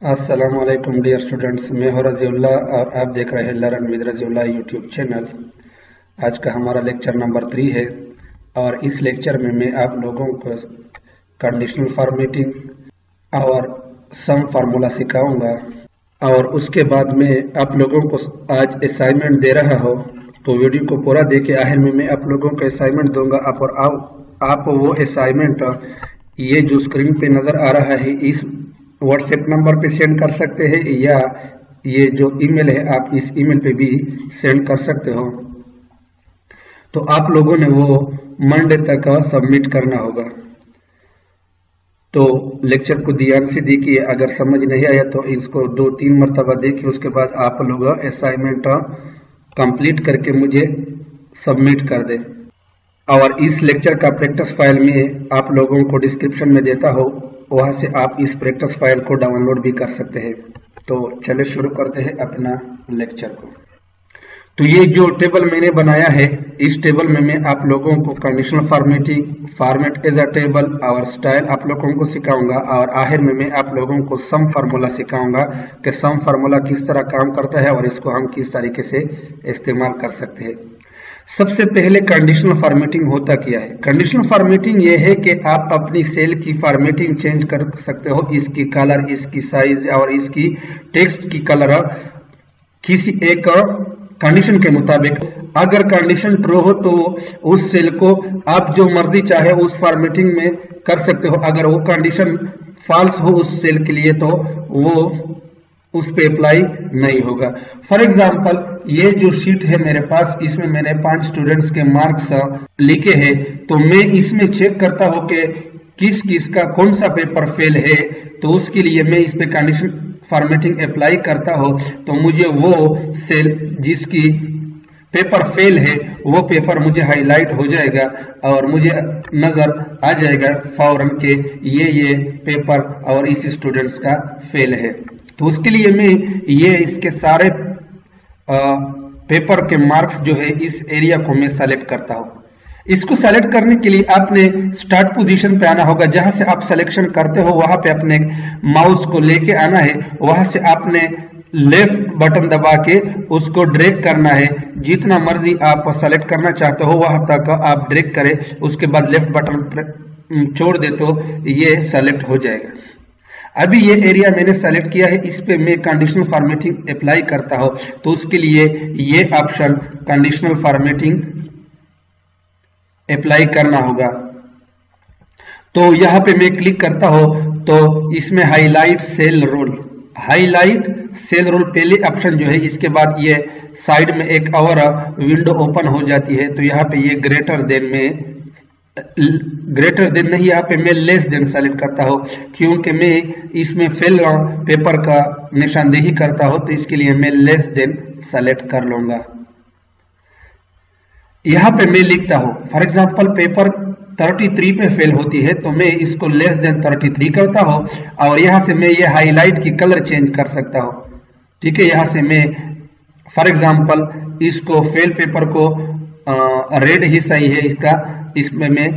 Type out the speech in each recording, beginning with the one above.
अस्सलाम वालेकुम dear students, मैं हूं रजीउल्लाह और आप देख रहे हैं लर्न विद रजीउल्लाह यूट्यूब चैनल। आज का हमारा लेक्चर नंबर 3 है और इस लेक्चर में मैं आप लोगों को कंडीशनल फॉर्मेटिंग और सम फार्मूला सिखाऊंगा और उसके बाद में आप लोगों को आज असाइनमेंट दे रहा हो, तो वीडियो को पूरा देखे। आखिर में मैं आप लोगों को असाइनमेंट दूंगा आप वो असाइनमेंट ये जो स्क्रीन पे नज़र आ रहा है इस व्हाट्सएप नंबर पे सेंड कर सकते हैं या ये जो ईमेल है आप इस ईमेल पे भी सेंड कर सकते हो। तो आप लोगों ने वो मंडे तक सबमिट करना होगा। तो लेक्चर को ध्यान से देखिए, अगर समझ नहीं आया तो इसको 2-3 मरतबा देखिए, उसके बाद आप लोग असाइनमेंट कंप्लीट करके मुझे सबमिट कर दें। और इस लेक्चर का प्रैक्टिस फाइल में आप लोगों को डिस्क्रिप्शन में देता हो, वहां से आप इस प्रैक्टिस फाइल को डाउनलोड भी कर सकते हैं। तो चलिए शुरू करते हैं अपना लेक्चर को। तो ये जो टेबल मैंने बनाया है, इस टेबल में मैं आप लोगों को conditional formatting, format as a table और स्टाइल आप लोगों को सिखाऊंगा और आखिर में मैं आप लोगों को सम फार्मूला सिखाऊंगा कि सम फार्मूला किस तरह काम करता है और इसको हम किस तरीके से इस्तेमाल कर सकते हैं। सबसे पहले कंडीशनल फॉर्मेटिंग होता क्या है? कंडीशनल फॉर्मेटिंग ये है कि आप अपनी सेल की फॉर्मेटिंग चेंज कर सकते हो, इसकी कलर, इसकी साइज और इसकी टेक्स्ट की कलर किसी एक कंडीशन के मुताबिक। अगर कंडीशन ट्रू हो तो उस सेल को आप जो मर्जी चाहे उस फॉर्मेटिंग में कर सकते हो। अगर वो कंडीशन फॉल्स हो उस सेल के लिए तो वो उस पे अप्लाई नहीं होगा। फॉर एग्जाम्पल ये जो शीट है मेरे पास, इसमें मैंने 5 स्टूडेंट्स के मार्क्स लिखे हैं, तो मैं इसमें चेक करता हूं कि किस किस का कौन सा पेपर फेल है। तो उसके लिए मैं इस पे कंडीशन फॉर्मेटिंग अप्लाई करता हूं, तो मुझे वो सेल जिसकी पेपर फेल है वो पेपर मुझे हाईलाइट हो जाएगा और मुझे नजर आ जाएगा फौरन के ये पेपर और इस स्टूडेंट्स का फेल है। तो उसके लिए मैं ये इसके सारे पेपर के मार्क्स जो है इस एरिया को मैं सेलेक्ट करता हूं। इसको सेलेक्ट करने के लिए आपने स्टार्ट पोजीशन पे आना होगा। जहां से आप सिलेक्शन करते हो वहां पे अपने माउस को लेके आना है, वहां से आपने लेफ्ट बटन दबा के उसको ड्रैग करना है। जितना मर्जी आप सेलेक्ट करना चाहते हो वहां तक आप ड्रैग करें, उसके बाद लेफ्ट बटन छोड़ दे तो ये सेलेक्ट हो जाएगा। अभी ये एरिया मैंने सेलेक्ट किया है, इस पे मैं कंडीशनल फॉर्मेटिंग अप्लाई करता हूं, तो उसके लिए ये ऑप्शन कंडीशनल फॉर्मेटिंग अप्लाई करना होगा। तो यहां पे मैं क्लिक करता हूं तो इसमें highlight cell rule, highlight cell rule पहले ऑप्शन जो है, इसके बाद ये साइड में एक और विंडो ओपन हो जाती है। तो यहाँ पे ये ग्रेटर देन में, ग्रेटर देन नहीं, यहाँ पे मैं लेस देन सेलेक्ट करता हूँ क्योंकि मैं इसमें फेल पेपर का निशानदेही करता हूँ, तो इसके लिए मैं लेस देन सेलेक्ट कर लूंगा। यहाँ पे मैं लिखता हूँ फॉर एग्जांपल पेपर 33 पे फेल होती है, तो मैं इसको लेस देन 33 करता हूँ और यहाँ से मैं ये हाईलाइट की कलर चेंज कर सकता हूँ। ठीक है, यहाँ से मैं फॉर एग्जांपल इसको फेल पेपर को रेड ही सही है इसका, इसमें मैं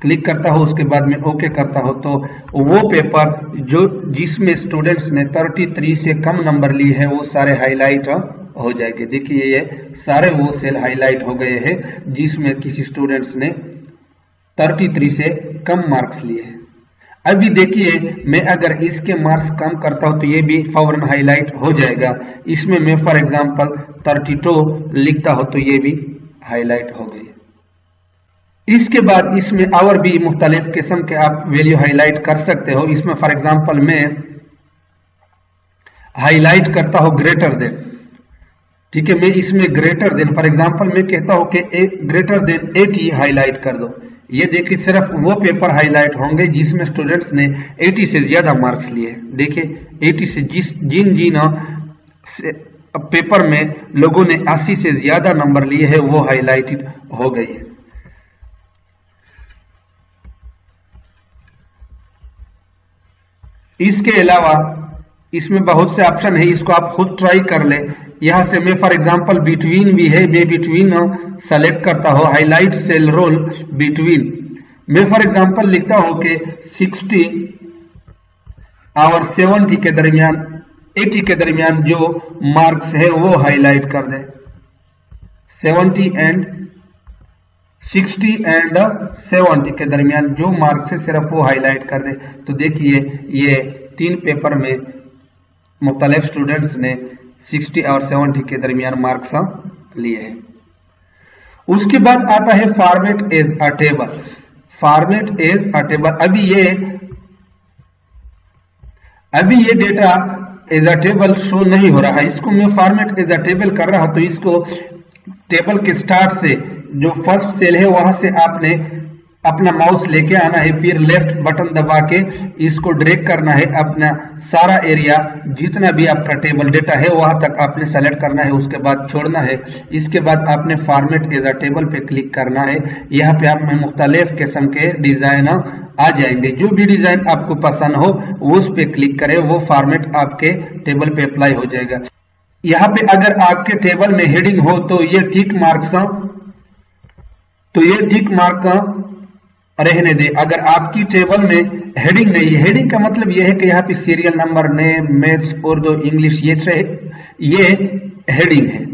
क्लिक करता हूं, उसके बाद में ओके करता हूं, तो वो पेपर जो जिसमें स्टूडेंट्स ने 33 से कम नंबर लिए हैं वो सारे हाईलाइट हो जाएंगे। देखिए ये सारे वो सेल हाईलाइट हो गए हैं जिसमें किसी स्टूडेंट्स ने 33 से कम मार्क्स लिए हैं। अभी देखिए मैं अगर इसके मार्क्स कम करता हूं तो ये भी फौरन हाईलाइट हो जाएगा। इसमें मैं फॉर एग्जांपल 32 लिखता हूं तो ये भी हाईलाइट हो गई। इसके बाद इसमें और भी मुख्तलिफ किस्म के आप वैल्यू हाईलाइट कर सकते हो। इसमें फॉर एग्जांपल मैं हाईलाइट करता हूं ग्रेटर देन। ठीक है, मैं इसमें ग्रेटर देन फॉर एग्जांपल मैं कहता हूं कि ग्रेटर देन 80 हाईलाइट कर दो। ये देखिए सिर्फ वो पेपर हाईलाइट होंगे जिसमें स्टूडेंट्स ने 80 से ज्यादा मार्क्स लिए। देखिए 80 से जिन पेपर में लोगों ने 80 से ज्यादा नंबर लिए हैं वो हाईलाइटेड हो गई है। इसके अलावा इसमें बहुत से ऑप्शन है, इसको आप खुद ट्राई कर ले। यहां से मैं फॉर एग्जांपल बिटवीन भी है, मैं बिटवीन सेलेक्ट करता हूं, हाईलाइट सेल रोल बिटवीन। मैं फॉर एग्जांपल लिखता हूं कि 60 और 70 के दरमियान 80 के दरमियान जो मार्क्स है वो हाईलाइट कर दे। 70 एंड 60 एंड 70 के दरमियान जो मार्क्स है सिर्फ वो हाईलाइट कर दे। तो देखिए ये 3 पेपर में मुख्तलिफ स्टूडेंट्स ने 60 और 70 के दरमियान मार्क्स लिए हैं। उसके बाद आता है format as a table. Format as a table, अभी ये data as a table show नहीं हो रहा है, इसको मैं फॉर्मेट एज अ टेबल कर रहा हूं। तो इसको टेबल के स्टार्ट से जो फर्स्ट सेल है वहां से आपने अपना माउस लेके आना है, फिर लेफ्ट बटन दबा के इसको ड्रैग करना है। अपना सारा एरिया जितना भी आपका टेबल डेटा है वहां तक आपने सेलेक्ट करना है, उसके बाद छोड़ना है। इसके बाद आपने फॉर्मेट एज अ टेबल पे क्लिक करना है। यहाँ पे आप में मुख्तलिफ किस्म के डिजाइन आ जाएंगे, जो भी डिजाइन आपको पसंद हो उस पे क्लिक करें, वो फॉर्मेट आपके टेबल पे अप्लाई हो जाएगा। यहाँ पे अगर आपके टेबल में हेडिंग हो तो ये टिक मार्क रहने दे। अगर आपकी टेबल में हेडिंग नहीं है, हेडिंग का मतलब यह है कि यहाँ पे serial number, name, maths, Urdu, English ये हेडिंग है,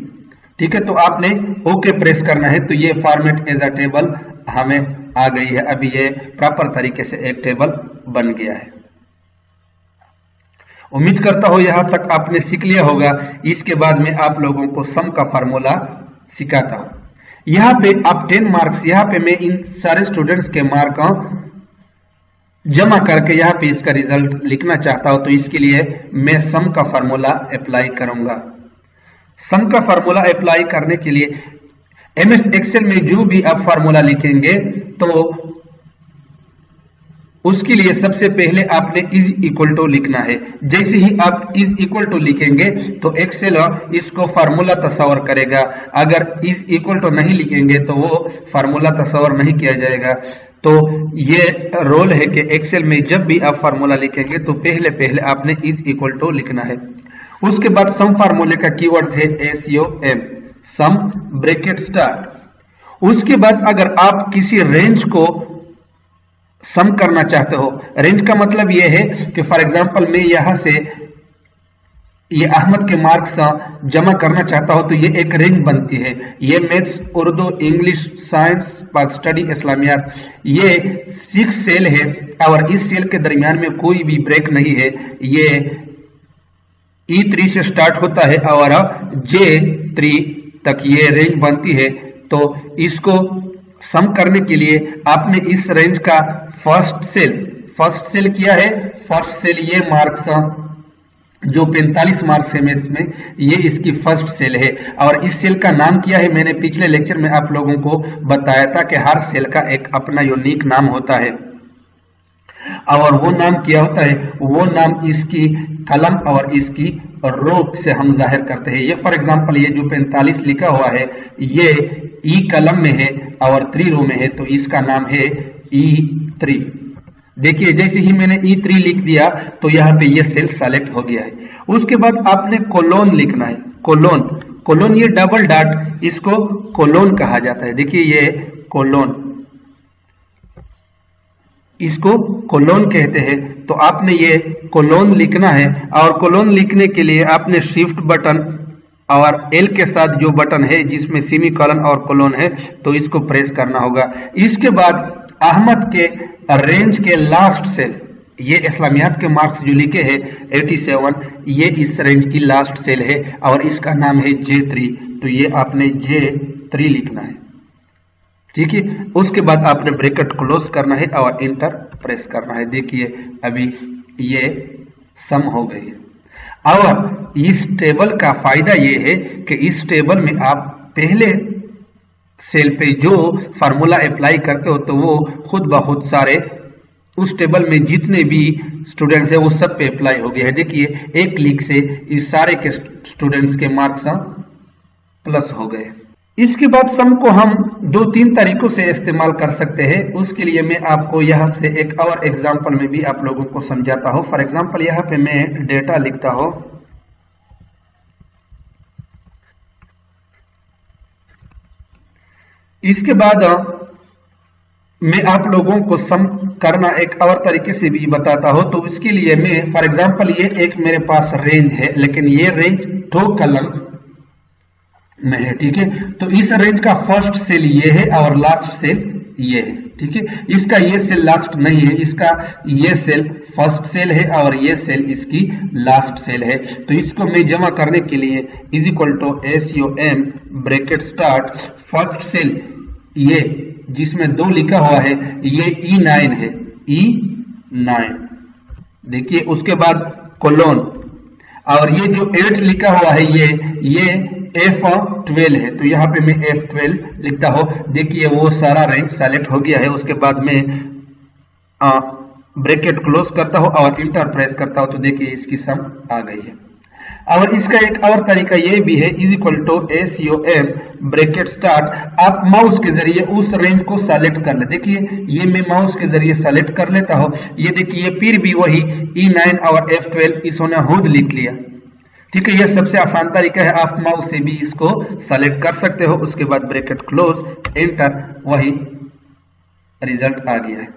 ठीक है। तो आपने ओके प्रेस करना है। तो ये फॉर्मेट एज अ टेबल हमें आ गई है। अभी ये प्रॉपर तरीके से एक टेबल बन गया है। उम्मीद करता हूं यहां तक आपने सीख लिया होगा। इसके बाद में आप लोगों को सम का फार्मूला सिखाता हूं। यहाँ पे आप 10 मार्क्स, यहाँ पे मैं इन सारे स्टूडेंट्स के मार्क जमा करके यहाँ पे इसका रिजल्ट लिखना चाहता हूं। तो इसके लिए मैं सम का फार्मूला अप्लाई करूंगा। सम का फार्मूला अप्लाई करने के लिए एमएस एक्सेल में जो भी आप फार्मूला लिखेंगे तो उसके लिए सबसे पहले आपने इज इक्वल टू लिखना है। जैसे ही आप इज इक्वल टू लिखेंगे तो एक्सेल इसको फार्मूला तस्वर करेगा। अगर इज इक्वल टू नहीं लिखेंगे तो वो फार्मूला तस्वर नहीं किया जाएगा। तो ये रोल है कि एक्सेल में जब भी आप फार्मूला लिखेंगे तो पहले आपने इज इक्वल टू लिखना है। उसके बाद सम फार्मूले का कीवर्ड है SUM, सम ब्रैकेट स्टार्ट। उसके बाद अगर आप किसी रेंज को सम करना चाहते हो, रेंज का मतलब यह है कि फॉर एग्जांपल मैं यहां से ये अहमद के मार्क्स जमा करना चाहता हूं तो ये एक रेंज बनती है। ये मैथ्स, उर्दू, इंग्लिश, साइंस, पाक स्टडी, इस्लामियात, ये 6 सेल है और इस सेल के दरमियान में कोई भी ब्रेक नहीं है। ये E3 से स्टार्ट होता है और J3 तक ये रेंज बनती है। तो इसको सम करने के लिए आपने इस रेंज का फर्स्ट सेल किया है। फर्स्ट सेल ये मार्क्स जो 45 मार्क्स है मैथ्स में, ये इसकी फर्स्ट सेल है। और इस सेल का नाम किया है, मैंने पिछले लेक्चर में आप लोगों को बताया था कि हर सेल का एक अपना यूनिक नाम होता है और वो नाम क्या होता है, वो नाम इसकी कलम और इसकी रो से हम जाहिर करते हैं। ये फॉर एग्जांपल ये जो 45 लिखा हुआ है ये ई कलम में है और 3 रो में है, तो इसका नाम है E3। देखिए जैसे ही मैंने E3 लिख दिया तो यहाँ पे ये सेल सेलेक्ट हो गया है। उसके बाद आपने कोलोन लिखना है। कोलोन ये डबल डॉट, इसको कोलोन कहा जाता है। देखिए ये कोलोन, इसको कोलोन कहते हैं। तो आपने ये कोलोन लिखना है और कोलोन लिखने के लिए आपने शिफ्ट बटन और L के साथ जो बटन है जिसमें सेमी कॉलन और कोलोन है तो इसको प्रेस करना होगा। इसके बाद अहमद के रेंज के लास्ट सेल, ये इस्लामियात के मार्क्स जो लिखे हैं 87, ये इस रेंज की लास्ट सेल है और इसका नाम है J3। तो ये आपने J3 लिखना है, ठीक है। उसके बाद आपने ब्रैकेट क्लोज करना है और इंटर प्रेस करना है। देखिए अभी ये सम हो गई है। और इस टेबल का फायदा ये है कि इस टेबल में आप पहले सेल पे जो फार्मूला अप्लाई करते हो तो वो खुद ब खुद सारे उस टेबल में जितने भी स्टूडेंट्स है वो सब पे अप्लाई हो गया है। देखिए एक क्लिक से इस सारे के स्टूडेंट्स के मार्क्स प्लस हो गए। इसके बाद सम को हम 2-3 तरीकों से इस्तेमाल कर सकते हैं। उसके लिए मैं आपको यहाँ से एक और एग्जांपल में भी आप लोगों को समझाता हूँ। फॉर एग्जांपल यहाँ पे मैं डेटा लिखता हूँ, इसके बाद मैं आप लोगों को सम करना एक और तरीके से भी बताता हूं। तो इसके लिए मैं फॉर एग्जांपल ये एक मेरे पास रेंज है, लेकिन ये रेंज 2 कॉलम में है, ठीक है। तो इस रेंज का फर्स्ट सेल ये है और लास्ट सेल ये है, ठीक है। इसका ये सेल लास्ट नहीं है, इसका ये सेल फर्स्ट सेल है और ये सेल इसकी लास्ट सेल है। तो इसको मैं जमा करने के लिए is equal to SUM bracket start first cell ये जिसमें 2 लिखा हुआ है ये E9 है, E9 देखिए, उसके बाद कोलोन और ये जो 8 लिखा हुआ है ये F12 है। तो यहाँ पे मैं F12 लिखता हूँ। देखिए वो सारा रेंज सेलेक्ट हो गया है। उसके बाद मैं ब्रैकेट क्लोज करता हूँ और इंटर प्रेस करता हूँ। तो देखिए इसकी सम आ गई है। और इसका एक और तरीका ये भी है is equal to SUM bracket start. आप माउस के जरिए उस रेंज को सेलेक्ट कर ले। देखिए ये मैं माउस के जरिए सेलेक्ट कर लेता हूँ। ये देखिए फिर भी वही E9 और F12 इसने खुद लिख लिया, ठीक है। यह सबसे आसान तरीका है, आप माउस से भी इसको सेलेक्ट कर सकते हो। उसके बाद ब्रैकेट क्लोज एंटर, वही रिजल्ट आ गया है।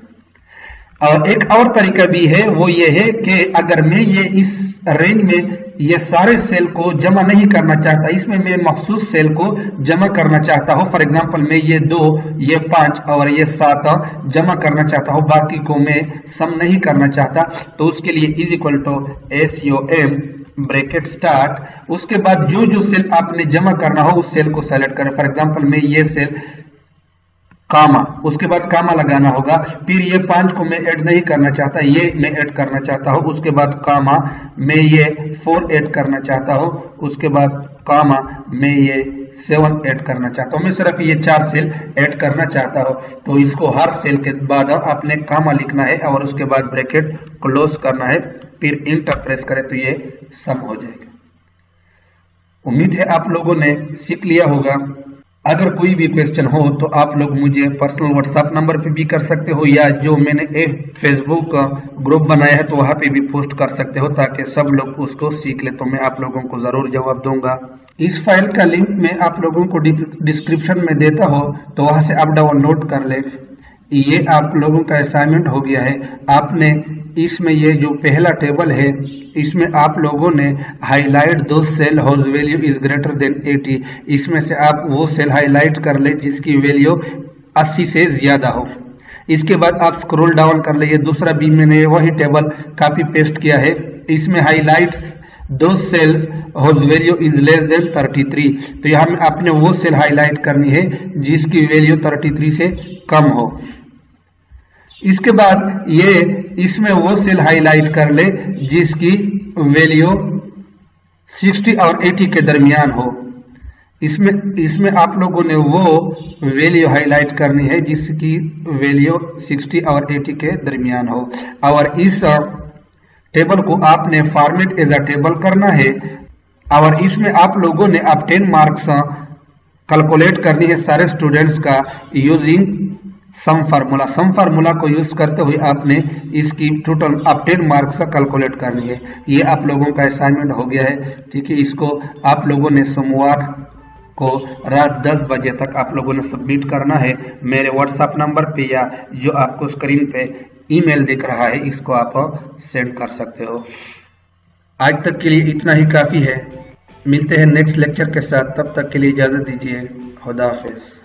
और एक और तरीका भी है, वो ये है कि अगर मैं ये इस रेंज में ये सारे सेल को जमा नहीं करना चाहता, इसमें मैं मखसूस सेल को जमा करना चाहता हूँ। फॉर एग्जांपल मैं ये 2, ये 5 और ये 7 जमा करना चाहता हूँ, बाकी को मैं सम नहीं करना चाहता। तो उसके लिए is equal to SUM bracket start. उसके बाद जो जो सेल आपने जमा करना हो उस सेल को सेलेक्ट करें। फॉर एग्जांपल मैं ये सेल कामा, उसके बाद कामा लगाना होगा। फिर ये 5 को मैं ऐड नहीं करना चाहता, ये मैं ऐड करना चाहता हूँ। उसके बाद कामा मैं ये 4 ऐड करना चाहता हूँ। उसके बाद कामा मैं ये 7 ऐड करना चाहता हूँ। मैं सिर्फ ये 4 सेल ऐड करना चाहता हूँ। तो इसको हर सेल के बाद आपने कामा लिखना है और उसके बाद ब्रैकेट क्लोज करना है, फिर इंटर प्रेस करें तो ये सम हो जाएगा। उम्मीद है आप लोगों ने सीख लिया होगा। अगर कोई भी क्वेश्चन हो तो आप लोग मुझे पर्सनल व्हाट्सएप नंबर पे भी कर सकते हो, या जो मैंने एक फेसबुक ग्रुप बनाया है तो वहाँ पे भी पोस्ट कर सकते हो, ताकि सब लोग उसको सीख ले। तो मैं आप लोगों को ज़रूर जवाब दूंगा। इस फाइल का लिंक मैं आप लोगों को डिस्क्रिप्शन में देता हूँ, तो वहाँ से आप डाउनलोड कर ले। ये आप लोगों का असाइनमेंट हो गया है। आपने इसमें ये जो पहला टेबल है इसमें आप लोगों ने हाईलाइट दो cell whose value is greater than 80, इसमें से आप वो सेल हाईलाइट कर ले जिसकी वैल्यू 80 से ज्यादा हो। इसके बाद आप स्क्रॉल डाउन कर ले। ये दूसरा भी मैंने वही टेबल कॉपी पेस्ट किया है। इसमें हाईलाइट्स दो cells whose value is less than 33, तो यहाँ में आपने वो सेल हाईलाइट करनी है जिसकी वैल्यू 33 से कम हो। इसके बाद ये इसमें वो सेल हाईलाइट कर ले जिसकी वैल्यू 60 और 80 के दरमियान हो। इसमें आप लोगों ने वो वैल्यू हाईलाइट करनी है जिसकी वैल्यू 60 और 80 के दरमियान हो। और इस टेबल को आपने फॉर्मेट एज अ टेबल करना है और इसमें आप लोगों ने अब 10 मार्क्स कैलकुलेट करनी है सारे स्टूडेंट्स का यूजिंग सम फार्मूला को यूज करते हुए आपने इसकी टोटल अब 10 मार्क्स कैलकुलेट करनी है। ये आप लोगों का असाइनमेंट हो गया है, ठीक है। इसको आप लोगों ने सोमवार को रात 10 बजे तक आप लोगों ने सबमिट करना है। मेरे व्हाट्सएप नंबर पे या जो आपको स्क्रीन पे ईमेल दिख रहा है इसको आप सेंड कर सकते हो। आज तक के लिए इतना ही काफ़ी है। मिलते हैं नेक्स्ट लेक्चर के साथ, तब तक के लिए इजाज़त दीजिए। खुदा हाफिज़।